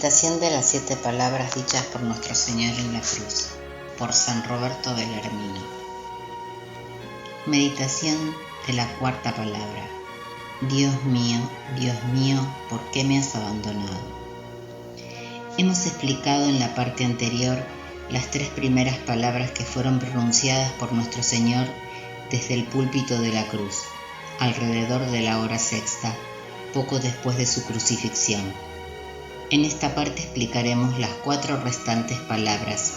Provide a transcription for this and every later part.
Meditación de las 7 palabras dichas por nuestro Señor en la cruz, por San Roberto Bellarmino. Meditación de la 4ª palabra. Dios mío, ¿por qué me has abandonado? Hemos explicado en la parte anterior las 3 primeras palabras que fueron pronunciadas por nuestro Señor desde el púlpito de la cruz, alrededor de la hora sexta, poco después de su crucifixión. En esta parte explicaremos las 4 restantes palabras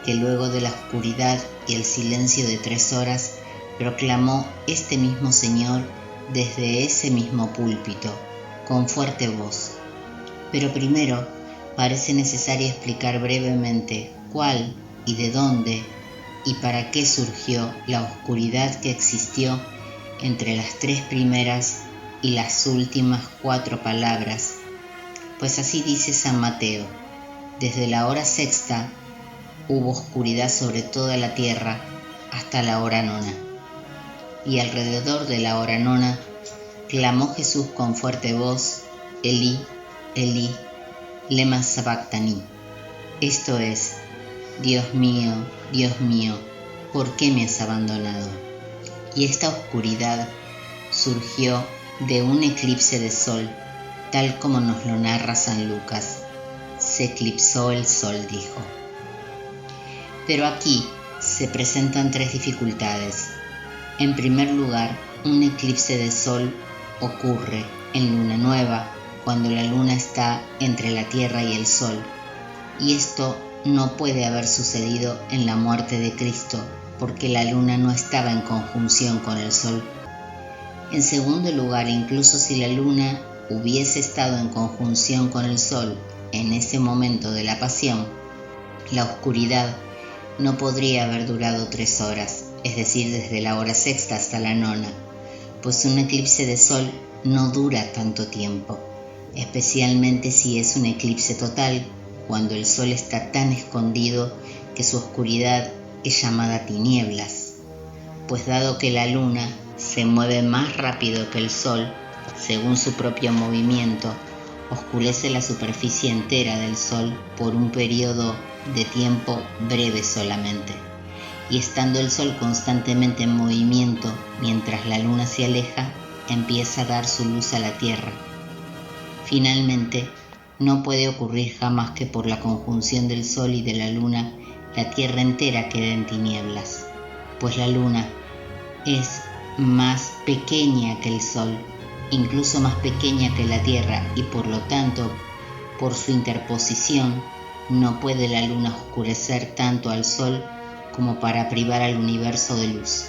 que luego de la oscuridad y el silencio de 3 horas proclamó este mismo Señor desde ese mismo púlpito, con fuerte voz. Pero primero parece necesario explicar brevemente cuál y de dónde y para qué surgió la oscuridad que existió entre las 3 primeras y las últimas 4 palabras. Pues así dice San Mateo: desde la hora sexta hubo oscuridad sobre toda la tierra hasta la hora nona. Y alrededor de la hora nona clamó Jesús con fuerte voz: Elí, Elí, lema sabactani. Esto es: Dios mío, ¿por qué me has abandonado? Y esta oscuridad surgió de un eclipse de sol, tal como nos lo narra San Lucas. Se eclipsó el sol, dijo. Pero aquí se presentan 3 dificultades. En primer lugar, un eclipse de sol ocurre en luna nueva, cuando la luna está entre la tierra y el sol, y esto no puede haber sucedido en la muerte de Cristo, porque la luna no estaba en conjunción con el sol. En segundo lugar, incluso si la luna hubiese estado en conjunción con el sol en ese momento de la pasión, la oscuridad no podría haber durado 3 horas, es decir, desde la hora sexta hasta la nona, pues un eclipse de sol no dura tanto tiempo, especialmente si es un eclipse total, cuando el sol está tan escondido que su oscuridad es llamada tinieblas, pues dado que la luna se mueve más rápido que el sol, según su propio movimiento, oscurece la superficie entera del sol por un periodo de tiempo breve solamente, y estando el sol constantemente en movimiento mientras la luna se aleja, empieza a dar su luz a la tierra. Finalmente, no puede ocurrir jamás que por la conjunción del sol y de la luna la tierra entera quede en tinieblas, pues la luna es más pequeña que el sol, incluso más pequeña que la tierra, y por lo tanto, por su interposición, no puede la luna oscurecer tanto al sol como para privar al universo de luz.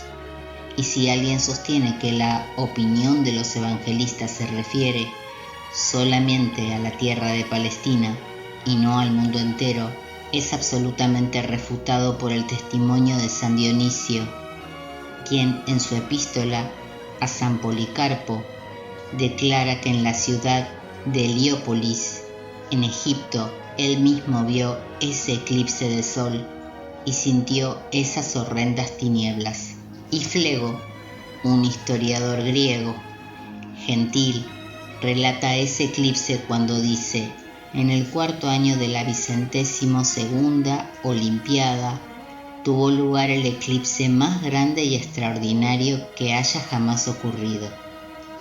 Y si alguien sostiene que la opinión de los evangelistas se refiere solamente a la tierra de Palestina y no al mundo entero, es absolutamente refutado por el testimonio de San Dionisio, quien en su epístola a San Policarpo declara que en la ciudad de Heliópolis, en Egipto, él mismo vio ese eclipse de sol y sintió esas horrendas tinieblas. Y Flego, un historiador griego, gentil, relata ese eclipse cuando dice: en el 4º año de la 22ª Olimpiada tuvo lugar el eclipse más grande y extraordinario que haya jamás ocurrido,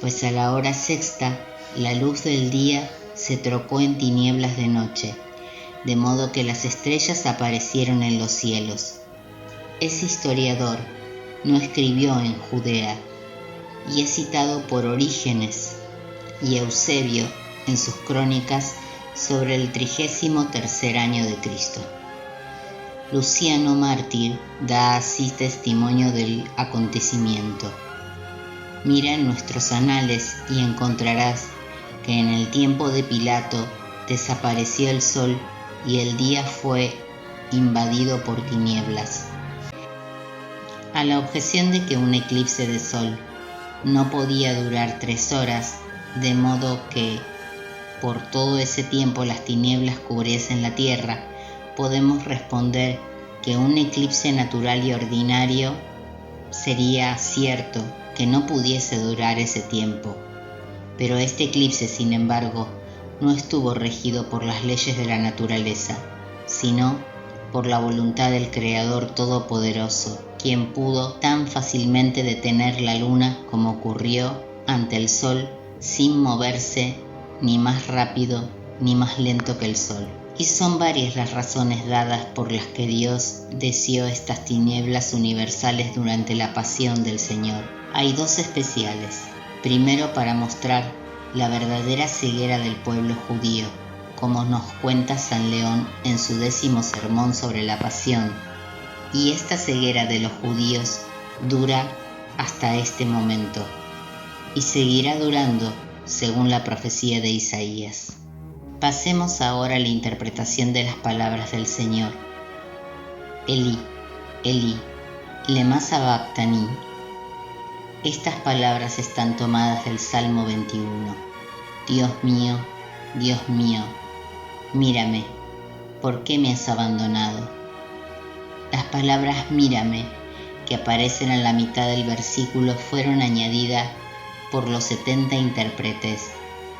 pues a la hora sexta la luz del día se trocó en tinieblas de noche, de modo que las estrellas aparecieron en los cielos. Ese historiador no escribió en Judea, y es citado por Orígenes y Eusebio en sus crónicas sobre el 33º año de Cristo. Luciano Mártir da así testimonio del acontecimiento. Mira en nuestros anales y encontrarás que en el tiempo de Pilato desapareció el sol y el día fue invadido por tinieblas. A la objeción de que un eclipse de sol no podía durar 3 horas, de modo que por todo ese tiempo las tinieblas cubriesen la tierra, podemos responder que un eclipse natural y ordinario sería cierto que no pudiese durar ese tiempo, pero este eclipse, sin embargo, no estuvo regido por las leyes de la naturaleza, sino por la voluntad del Creador Todopoderoso, quien pudo tan fácilmente detener la luna como ocurrió ante el sol, sin moverse ni más rápido ni más lento que el sol. Y son varias las razones dadas por las que Dios deseó estas tinieblas universales durante la pasión del Señor. Hay dos especiales. Primero, para mostrar la verdadera ceguera del pueblo judío, como nos cuenta San León en su 10º sermón sobre la pasión. Y esta ceguera de los judíos dura hasta este momento, y seguirá durando según la profecía de Isaías. Pasemos ahora a la interpretación de las palabras del Señor. Elí, Elí, lema sabactani. Estas palabras están tomadas del Salmo 21. Dios mío, mírame, ¿por qué me has abandonado? Las palabras mírame, que aparecen en la mitad del versículo, fueron añadidas por los 70 intérpretes,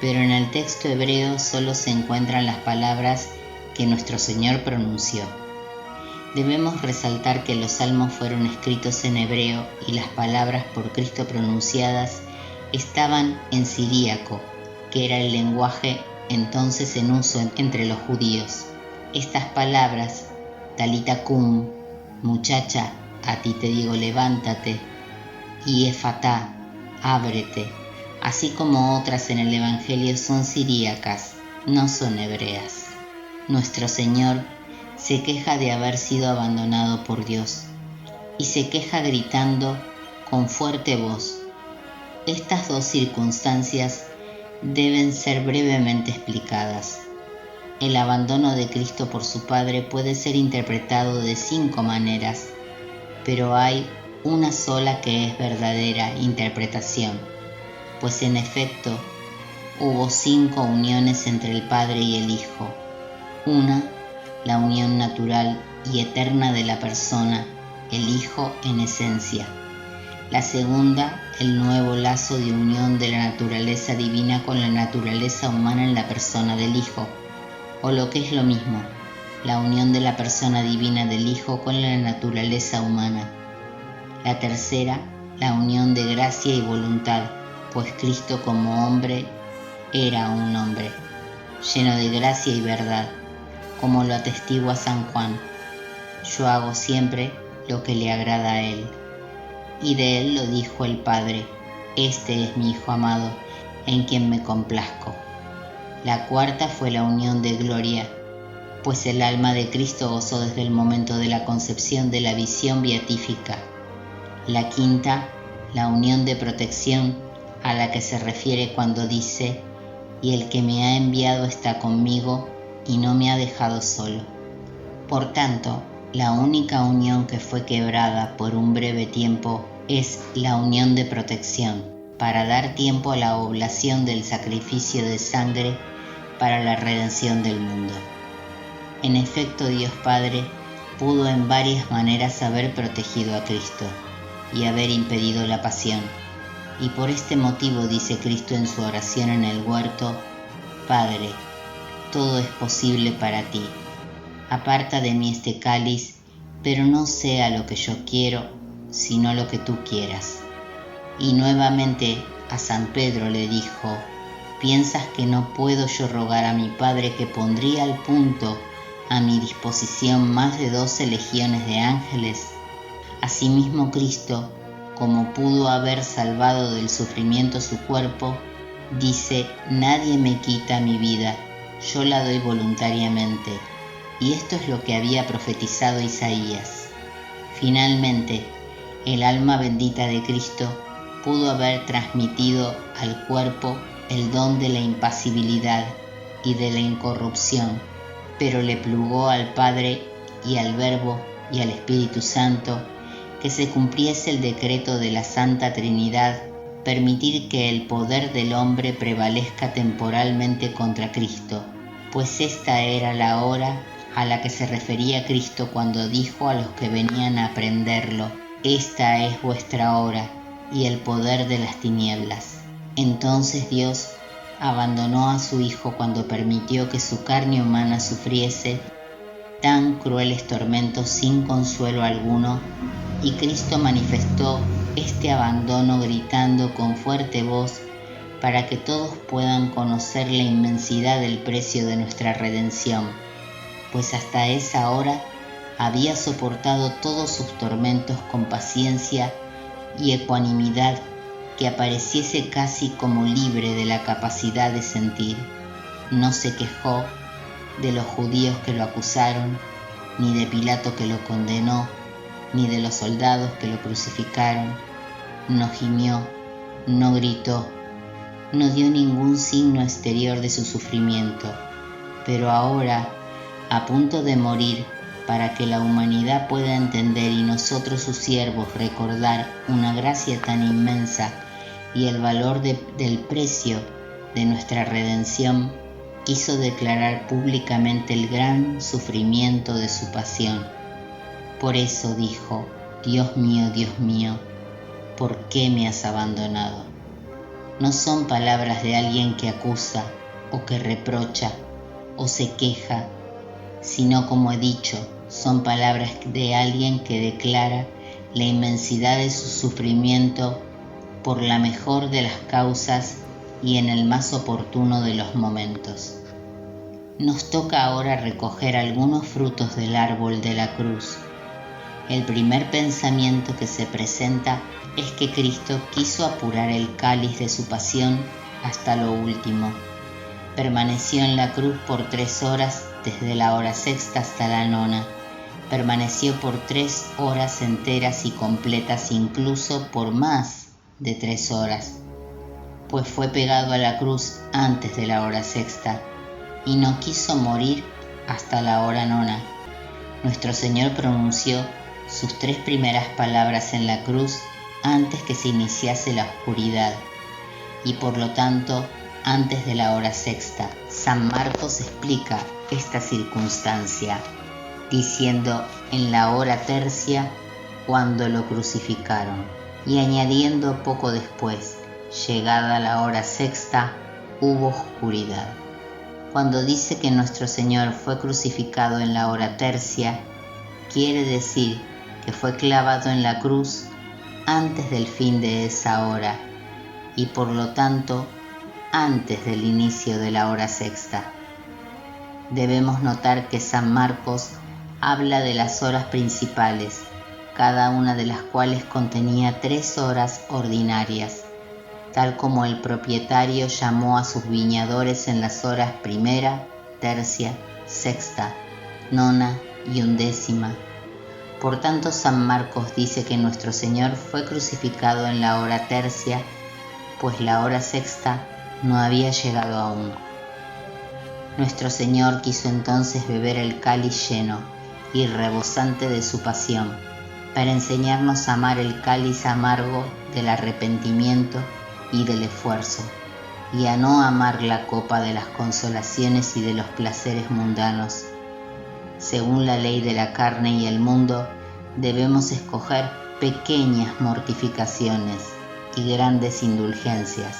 pero en el texto hebreo solo se encuentran las palabras que nuestro Señor pronunció. Debemos resaltar que los salmos fueron escritos en hebreo y las palabras por Cristo pronunciadas estaban en siríaco, que era el lenguaje entonces en uso entre los judíos. Estas palabras, talita cum, muchacha, a ti te digo levántate, y efatá, ábrete, así como otras en el Evangelio, son siríacas, no son hebreas. Nuestro Señor se queja de haber sido abandonado por Dios y se queja gritando con fuerte voz. Estas dos circunstancias deben ser brevemente explicadas. El abandono de Cristo por su Padre puede ser interpretado de 5 maneras, pero hay una sola que es verdadera interpretación, pues en efecto hubo 5 uniones entre el Padre y el Hijo. Una, la unión natural y eterna de la persona, el Hijo en esencia. La segunda, el nuevo lazo de unión de la naturaleza divina con la naturaleza humana en la persona del Hijo, o lo que es lo mismo, la unión de la persona divina del Hijo con la naturaleza humana. La tercera, la unión de gracia y voluntad, pues Cristo como hombre era un hombre, lleno de gracia y verdad, como lo atestigua San Juan. Yo hago siempre lo que le agrada a él. Y de él lo dijo el Padre: este es mi Hijo amado, en quien me complazco. La cuarta fue la unión de gloria, pues el alma de Cristo gozó desde el momento de la concepción de la visión beatífica. La quinta, la unión de protección, a la que se refiere cuando dice: y el que me ha enviado está conmigo y no me ha dejado solo. Por tanto, la única unión que fue quebrada por un breve tiempo es la unión de protección, para dar tiempo a la oblación del sacrificio de sangre para la redención del mundo. En efecto, Dios Padre pudo en varias maneras haber protegido a Cristo y haber impedido la pasión. Y por este motivo dice Cristo en su oración en el huerto: Padre, todo es posible para ti. Aparta de mí este cáliz, pero no sea lo que yo quiero, sino lo que tú quieras. Y nuevamente a San Pedro le dijo: ¿piensas que no puedo yo rogar a mi Padre que pondría al punto a mi disposición más de 12 legiones de ángeles? Asimismo Cristo, como pudo haber salvado del sufrimiento su cuerpo, dice: nadie me quita mi vida, yo la doy voluntariamente. Y esto es lo que había profetizado Isaías. Finalmente, el alma bendita de Cristo pudo haber transmitido al cuerpo el don de la impasibilidad y de la incorrupción, pero le plugó al Padre y al Verbo y al Espíritu Santo que se cumpliese el decreto de la Santa Trinidad, permitir que el poder del hombre prevalezca temporalmente contra Cristo, pues esta era la hora a la que se refería Cristo cuando dijo a los que venían a aprenderlo: esta es vuestra hora y el poder de las tinieblas. Entonces Dios abandonó a su Hijo cuando permitió que su carne humana sufriese tan crueles tormentos sin consuelo alguno, y Cristo manifestó este abandono gritando con fuerte voz para que todos puedan conocer la inmensidad del precio de nuestra redención, pues hasta esa hora había soportado todos sus tormentos con paciencia y ecuanimidad que apareciese casi como libre de la capacidad de sentir. No se quejó de los judíos que lo acusaron, ni de Pilato que lo condenó, ni de los soldados que lo crucificaron. No gimió, no gritó, no dio ningún signo exterior de su sufrimiento, pero ahora, a punto de morir, para que la humanidad pueda entender y nosotros sus siervos recordar una gracia tan inmensa y el valor del precio de nuestra redención, quiso declarar públicamente el gran sufrimiento de su pasión. Por eso dijo: Dios mío, ¿por qué me has abandonado? No son palabras de alguien que acusa o que reprocha o se queja, sino, como he dicho, son palabras de alguien que declara la inmensidad de su sufrimiento por la mejor de las causas y en el más oportuno de los momentos. Nos toca ahora recoger algunos frutos del árbol de la cruz. El primer pensamiento que se presenta es que Cristo quiso apurar el cáliz de su pasión hasta lo último. Permaneció en la cruz por 3 horas, desde la hora sexta hasta la nona. Permaneció por 3 horas enteras y completas, incluso por más de 3 horas, pues fue pegado a la cruz antes de la hora sexta y no quiso morir hasta la hora nona. Nuestro Señor pronunció sus 3 primeras palabras en la cruz antes que se iniciase la oscuridad y por lo tanto antes de la hora sexta. San Marcos explica esta circunstancia diciendo en la hora tercia cuando lo crucificaron y añadiendo poco después, llegada la hora sexta, hubo oscuridad. Cuando dice que nuestro Señor fue crucificado en la hora tercia, quiere decir que fue clavado en la cruz antes del fin de esa hora y por lo tanto antes del inicio de la hora sexta. Debemos notar que San Marcos habla de las horas principales, cada una de las cuales contenía 3 horas ordinarias, tal como el propietario llamó a sus viñadores en las horas primera, tercia, sexta, nona y 11. Por tanto, San Marcos dice que nuestro Señor fue crucificado en la hora tercia, pues la hora sexta no había llegado aún. Nuestro Señor quiso entonces beber el cáliz lleno y rebosante de su pasión, para enseñarnos a amar el cáliz amargo del arrepentimiento y del esfuerzo, y a no amar la copa de las consolaciones y de los placeres mundanos. Según la ley de la carne y el mundo, debemos escoger pequeñas mortificaciones y grandes indulgencias,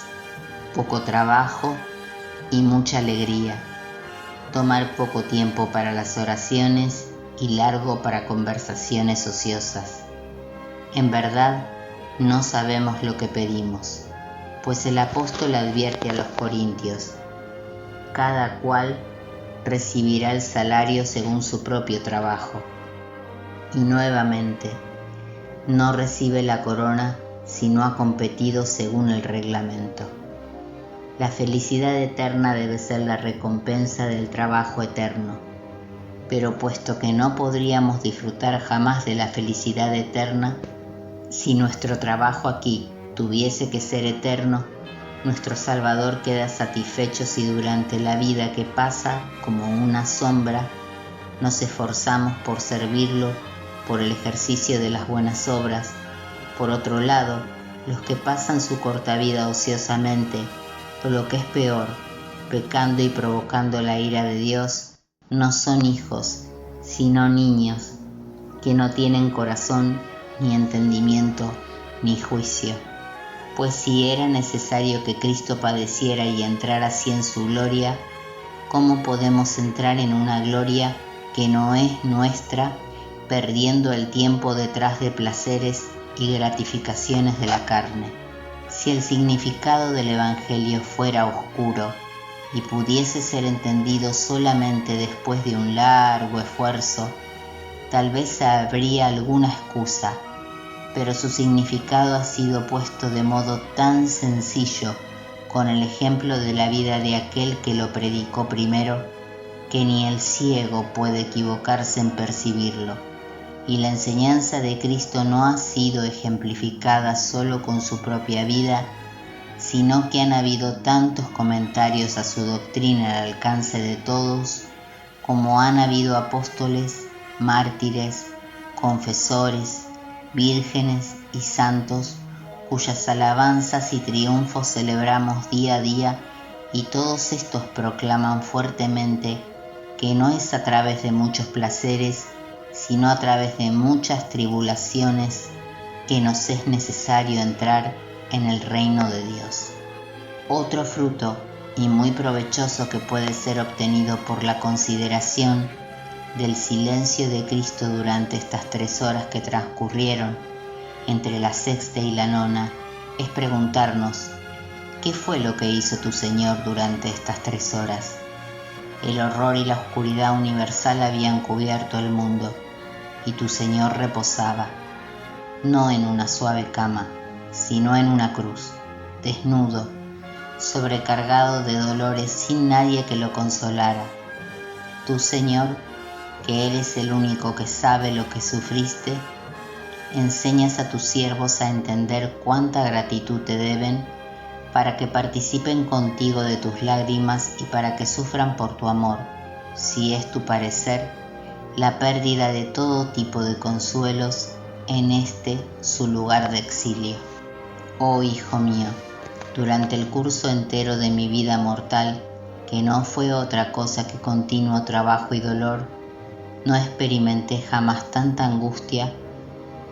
poco trabajo y mucha alegría, tomar poco tiempo para las oraciones y largo para conversaciones ociosas. En verdad, no sabemos lo que pedimos, pues el apóstol advierte a los corintios: cada cual recibirá el salario según su propio trabajo. Y nuevamente, no recibe la corona si no ha competido según el reglamento. La felicidad eterna debe ser la recompensa del trabajo eterno. Pero puesto que no podríamos disfrutar jamás de la felicidad eterna, si nuestro trabajo aquí tuviese que ser eterno, nuestro Salvador queda satisfecho si durante la vida que pasa como una sombra nos esforzamos por servirlo por el ejercicio de las buenas obras. Por otro lado, los que pasan su corta vida ociosamente, o lo que es peor, pecando y provocando la ira de Dios, no son hijos, sino niños, que no tienen corazón, ni entendimiento, ni juicio. Pues si era necesario que Cristo padeciera y entrara así en su gloria, ¿cómo podemos entrar en una gloria que no es nuestra, perdiendo el tiempo detrás de placeres y gratificaciones de la carne? Si el significado del Evangelio fuera oscuro y pudiese ser entendido solamente después de un largo esfuerzo, tal vez habría alguna excusa, pero su significado ha sido puesto de modo tan sencillo con el ejemplo de la vida de aquel que lo predicó primero, que ni el ciego puede equivocarse en percibirlo, y la enseñanza de Cristo no ha sido ejemplificada solo con su propia vida, sino que han habido tantos comentarios a su doctrina al alcance de todos, como han habido apóstoles, mártires, confesores, vírgenes y santos, cuyas alabanzas y triunfos celebramos día a día, y todos estos proclaman fuertemente que no es a través de muchos placeres, sino a través de muchas tribulaciones que nos es necesario entrar en el reino de Dios. Otro fruto, y muy provechoso, que puede ser obtenido por la consideración del silencio de Cristo durante estas 3 horas que transcurrieron entre la sexta y la nona, es preguntarnos: ¿qué fue lo que hizo tu Señor durante estas 3 horas? El horror y la oscuridad universal habían cubierto el mundo, y tu Señor reposaba, no en una suave cama, sino en una cruz, desnudo, sobrecargado de dolores, sin nadie que lo consolara. Tu Señor, que eres el único que sabe lo que sufriste, enseñas a tus siervos a entender cuánta gratitud te deben, para que participen contigo de tus lágrimas y para que sufran por tu amor, si es tu parecer, la pérdida de todo tipo de consuelos en este su lugar de exilio. Oh Hijo mío, durante el curso entero de mi vida mortal, que no fue otra cosa que continuo trabajo y dolor, no experimenté jamás tanta angustia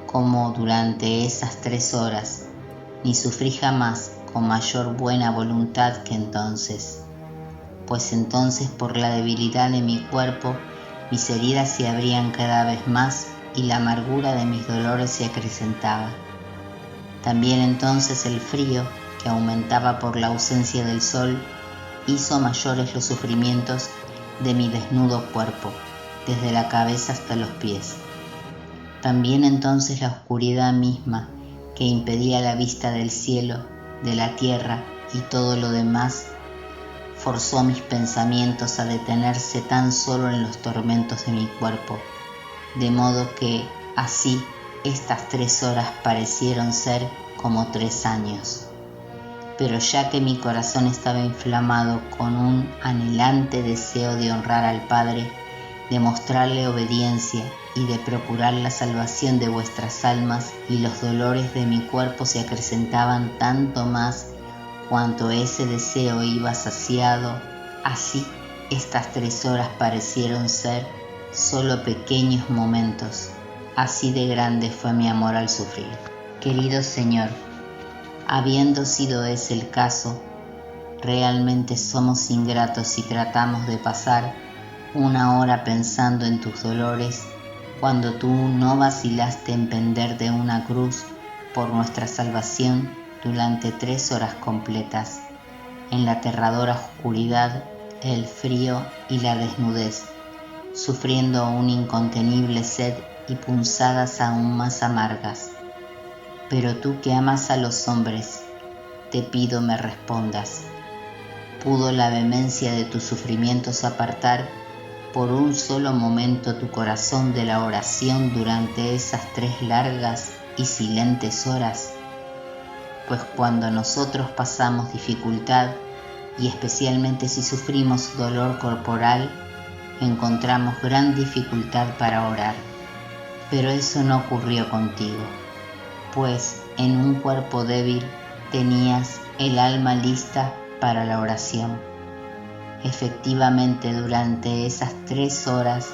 como durante esas 3 horas, ni sufrí jamás con mayor buena voluntad que entonces, pues entonces por la debilidad de mi cuerpo mis heridas se abrían cada vez más y la amargura de mis dolores se acrecentaba. También entonces el frío, que aumentaba por la ausencia del sol, hizo mayores los sufrimientos de mi desnudo cuerpo, desde la cabeza hasta los pies. También entonces la oscuridad misma, que impedía la vista del cielo, de la tierra y todo lo demás, forzó mis pensamientos a detenerse tan solo en los tormentos de mi cuerpo, de modo que así estas 3 horas parecieron ser como 3 años. Pero ya que mi corazón estaba inflamado con un anhelante deseo de honrar al Padre, de mostrarle obediencia y de procurar la salvación de vuestras almas, y los dolores de mi cuerpo se acrecentaban tanto más cuanto ese deseo iba saciado, así estas 3 horas parecieron ser solo pequeños momentos. Así de grande fue mi amor al sufrir. Querido Señor, habiendo sido ese el caso, realmente somos ingratos si tratamos de pasar 1 hora pensando en tus dolores, cuando tú no vacilaste en pender de una cruz por nuestra salvación durante 3 horas completas, en la aterradora oscuridad, el frío y la desnudez, sufriendo una incontenible sed y punzadas aún más amargas. Pero tú, que amas a los hombres, te pido me respondas. ¿Pudo la vehemencia de tus sufrimientos apartar por un solo momento tu corazón de la oración durante esas 3 largas y silentes horas? Pues cuando nosotros pasamos dificultad, y especialmente si sufrimos dolor corporal, encontramos gran dificultad para orar. Pero eso no ocurrió contigo, pues en un cuerpo débil tenías el alma lista para la oración. Efectivamente, durante esas 3 horas,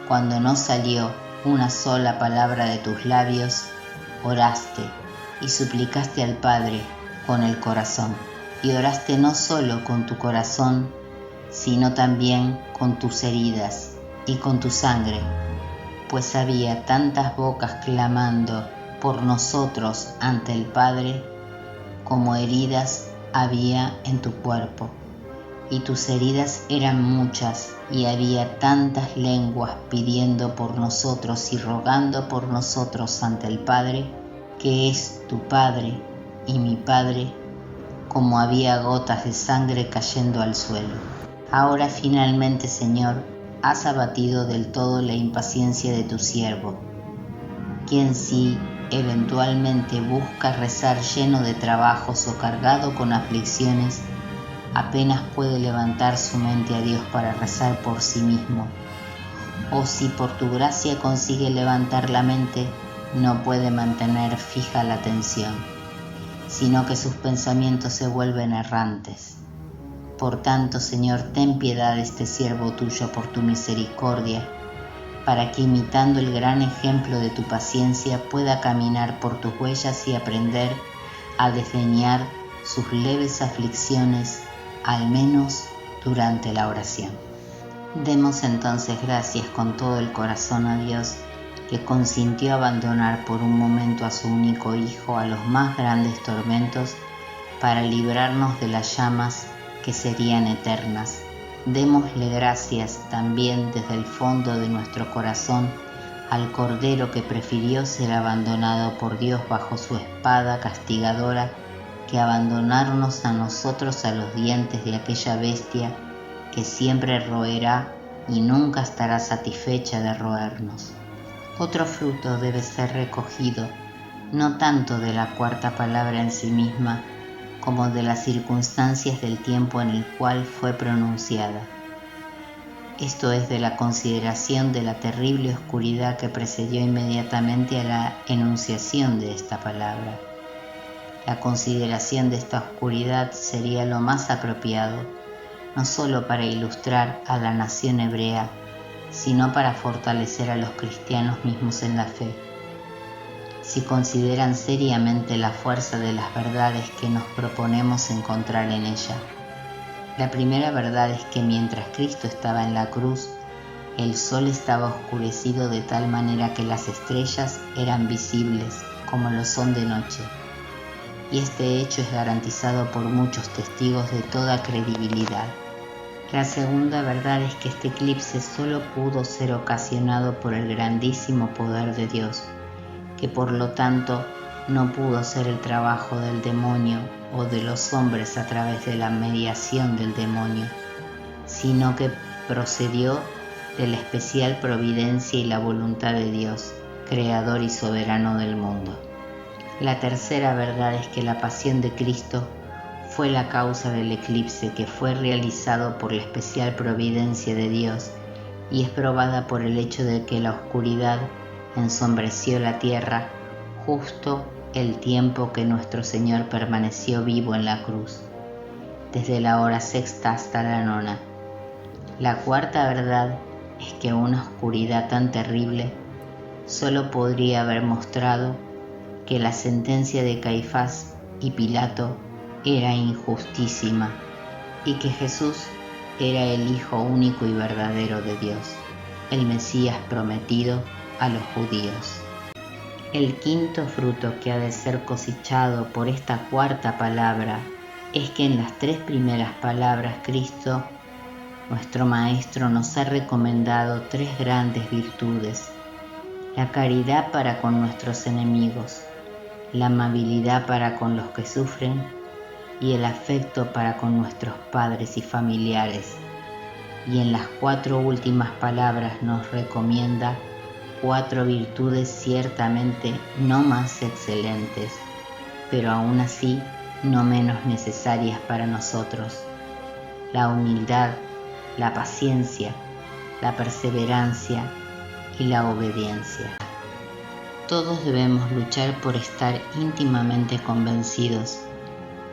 cuando no salió una sola palabra de tus labios, oraste y suplicaste al Padre con el corazón, y oraste no solo con tu corazón, sino también con tus heridas y con tu sangre, pues había tantas bocas clamando por nosotros ante el Padre, como heridas había en tu cuerpo, y tus heridas eran muchas, y había tantas lenguas pidiendo por nosotros y rogando por nosotros ante el Padre, que es tu Padre y mi Padre, como había gotas de sangre cayendo al suelo. Ahora finalmente, Señor, has abatido del todo la impaciencia de tu siervo, quien si eventualmente busca rezar lleno de trabajos o cargado con aflicciones, apenas puede levantar su mente a Dios para rezar por sí mismo, o si por tu gracia consigue levantar la mente, no puede mantener fija la atención, sino que sus pensamientos se vuelven errantes. Por tanto, Señor, ten piedad de este siervo tuyo por tu misericordia, para que imitando el gran ejemplo de tu paciencia pueda caminar por tus huellas y aprender a desdeñar sus leves aflicciones, al menos durante la oración. Demos entonces gracias con todo el corazón a Dios, que consintió abandonar por un momento a su único Hijo a los más grandes tormentos para librarnos de las llamas que serían eternas. Démosle gracias también desde el fondo de nuestro corazón al Cordero que prefirió ser abandonado por Dios bajo su espada castigadora que abandonarnos a nosotros a los dientes de aquella bestia que siempre roerá y nunca estará satisfecha de roernos. Otro fruto debe ser recogido, no tanto de la cuarta palabra en sí misma, como de las circunstancias del tiempo en el cual fue pronunciada. Esto es de la consideración de la terrible oscuridad que precedió inmediatamente a la enunciación de esta palabra. La consideración de esta oscuridad sería lo más apropiado, no solo para ilustrar a la nación hebrea, sino para fortalecer a los cristianos mismos en la fe. Si consideran seriamente la fuerza de las verdades que nos proponemos encontrar en ella. La primera verdad es que mientras Cristo estaba en la cruz, el sol estaba oscurecido de tal manera que las estrellas eran visibles como lo son de noche. Y este hecho es garantizado por muchos testigos de toda credibilidad. La segunda verdad es que este eclipse solo pudo ser ocasionado por el grandísimo poder de Dios, que por lo tanto no pudo ser el trabajo del demonio o de los hombres a través de la mediación del demonio, sino que procedió de la especial providencia y la voluntad de Dios, creador y soberano del mundo. La tercera verdad es que la pasión de Cristo fue la causa del eclipse que fue realizado por la especial providencia de Dios y es probada por el hecho de que la oscuridad ensombreció la tierra justo el tiempo que nuestro Señor permaneció vivo en la cruz, desde la hora sexta hasta la nona. La cuarta verdad es que una oscuridad tan terrible solo podría haber mostrado que la sentencia de Caifás y Pilato era injustísima y que Jesús era el Hijo único y verdadero de Dios, el Mesías prometido a los judíos. El quinto fruto que ha de ser cosechado por esta cuarta palabra es que en las tres primeras palabras Cristo, nuestro Maestro, nos ha recomendado tres grandes virtudes: la caridad para con nuestros enemigos, la amabilidad para con los que sufren y el afecto para con nuestros padres y familiares. Y en las cuatro últimas palabras nos recomienda cuatro virtudes ciertamente no más excelentes, pero aún así no menos necesarias para nosotros: la humildad, la paciencia, la perseverancia y la obediencia. Todos debemos luchar por estar íntimamente convencidos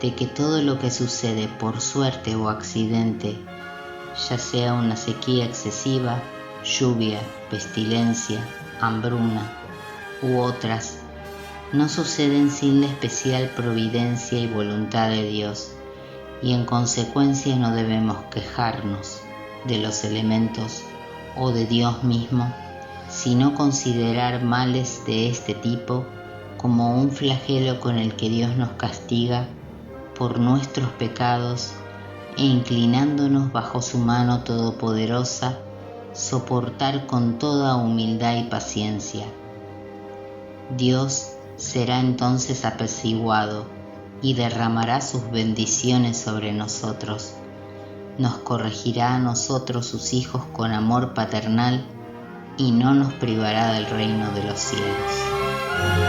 de que todo lo que sucede por suerte o accidente, ya sea una sequía excesiva, lluvia, pestilencia, hambruna u otras, no suceden sin la especial providencia y voluntad de Dios, y en consecuencia no debemos quejarnos de los elementos o de Dios mismo, sino considerar males de este tipo como un flagelo con el que Dios nos castiga por nuestros pecados e inclinándonos bajo su mano todopoderosa, soportar con toda humildad y paciencia. Dios será entonces apaciguado y derramará sus bendiciones sobre nosotros. Nos corregirá a nosotros sus hijos con amor paternal y no nos privará del reino de los cielos.